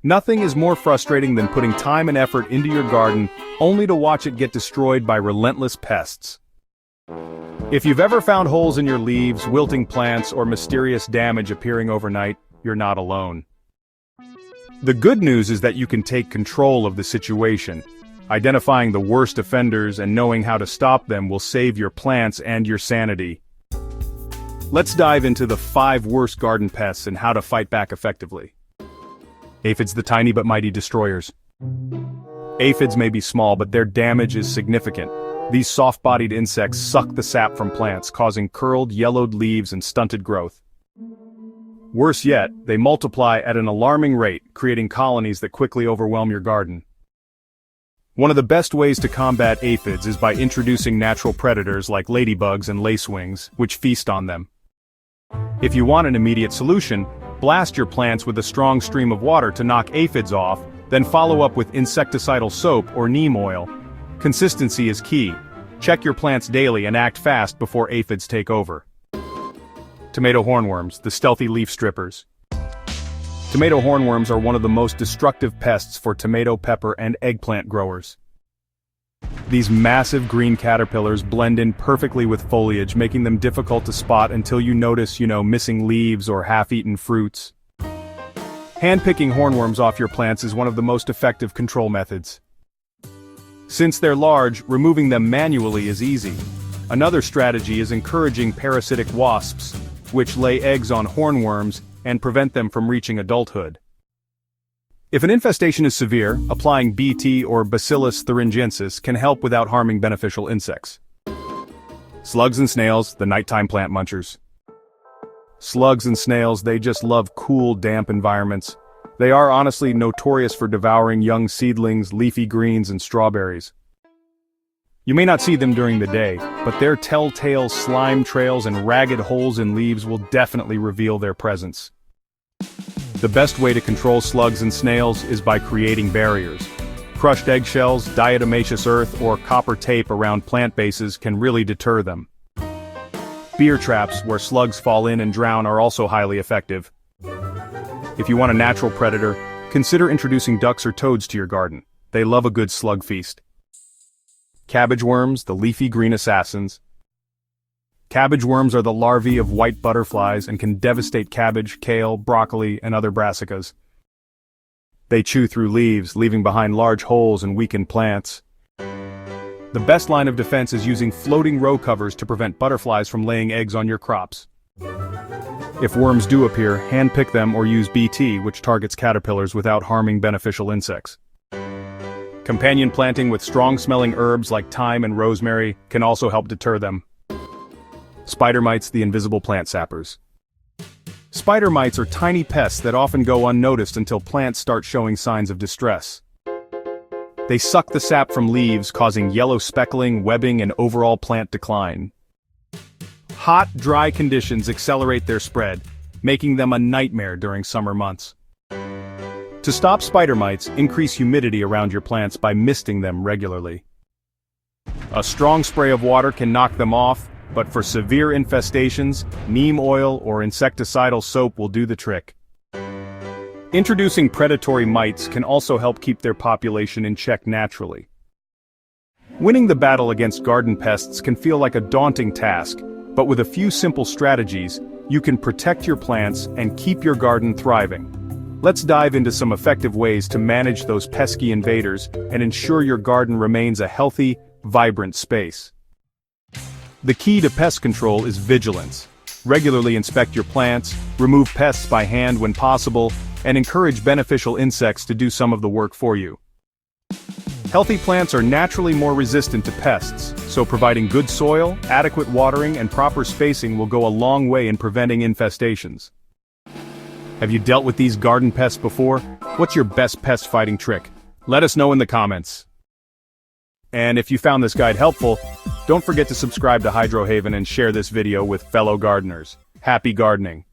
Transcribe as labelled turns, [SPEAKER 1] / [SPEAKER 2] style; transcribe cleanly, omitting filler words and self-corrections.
[SPEAKER 1] Nothing is more frustrating than putting time and effort into your garden only to watch it get destroyed by relentless pests. If you've ever found holes in your leaves, wilting plants, or mysterious damage appearing overnight, you're not alone. The good news is that you can take control of the situation. Identifying the worst offenders and knowing how to stop them will save your plants and your sanity. Let's dive into the 5 worst garden pests and how to fight back effectively. Aphids, the tiny but mighty destroyers. Aphids may be small, but their damage is significant. These soft-bodied insects suck the sap from plants, causing curled, yellowed leaves and stunted growth. Worse yet, they multiply at an alarming rate, creating colonies that quickly overwhelm your garden. One of the best ways to combat aphids is by introducing natural predators like ladybugs and lacewings, which feast on them. If you want an immediate solution, blast your plants with a strong stream of water to knock aphids off, then follow up with insecticidal soap or neem oil. Consistency is key. Check your plants daily and act fast before aphids take over. Tomato hornworms, the stealthy leaf strippers. Tomato hornworms are one of the most destructive pests for tomato, pepper, and eggplant growers. These massive green caterpillars blend in perfectly with foliage, making them difficult to spot until you notice, missing leaves or half-eaten fruits. Hand-picking hornworms off your plants is one of the most effective control methods. Since they're large, removing them manually is easy. Another strategy is encouraging parasitic wasps, which lay eggs on hornworms and prevent them from reaching adulthood. If an infestation is severe, applying Bt or Bacillus thuringiensis can help without harming beneficial insects. Slugs and snails, the nighttime plant munchers. Slugs and snails, they just love cool, damp environments. They are honestly notorious for devouring young seedlings, leafy greens, and strawberries. You may not see them during the day, but their telltale slime trails and ragged holes in leaves will definitely reveal their presence. The best way to control slugs and snails is by creating barriers. Crushed eggshells, diatomaceous earth, or copper tape around plant bases can really deter them. Beer traps, where slugs fall in and drown, are also highly effective. If you want a natural predator, consider introducing ducks or toads to your garden. They love a good slug feast. Cabbage worms, the leafy green assassins. Cabbage worms are the larvae of white butterflies and can devastate cabbage, kale, broccoli, and other brassicas. They chew through leaves, leaving behind large holes and weakened plants. The best line of defense is using floating row covers to prevent butterflies from laying eggs on your crops. If worms do appear, hand-pick them or use Bt, which targets caterpillars without harming beneficial insects. Companion planting with strong-smelling herbs like thyme and rosemary can also help deter them. Spider mites, the invisible plant sappers. Spider mites are tiny pests that often go unnoticed until plants start showing signs of distress. They suck the sap from leaves, causing yellow speckling, webbing, and overall plant decline. Hot, dry conditions accelerate their spread, making them a nightmare during summer months. To stop spider mites, increase humidity around your plants by misting them regularly. A strong spray of water can knock them off, but for severe infestations, neem oil or insecticidal soap will do the trick. Introducing predatory mites can also help keep their population in check naturally. Winning the battle against garden pests can feel like a daunting task, but with a few simple strategies, you can protect your plants and keep your garden thriving. Let's dive into some effective ways to manage those pesky invaders and ensure your garden remains a healthy, vibrant space. The key to pest control is vigilance. Regularly inspect your plants, remove pests by hand when possible, and encourage beneficial insects to do some of the work for you. Healthy plants are naturally more resistant to pests, so providing good soil, adequate watering, and proper spacing will go a long way in preventing infestations. Have you dealt with these garden pests before? What's your best pest fighting trick? Let us know in the comments. And if you found this guide helpful, don't forget to subscribe to Hydro Haven and share this video with fellow gardeners. Happy gardening!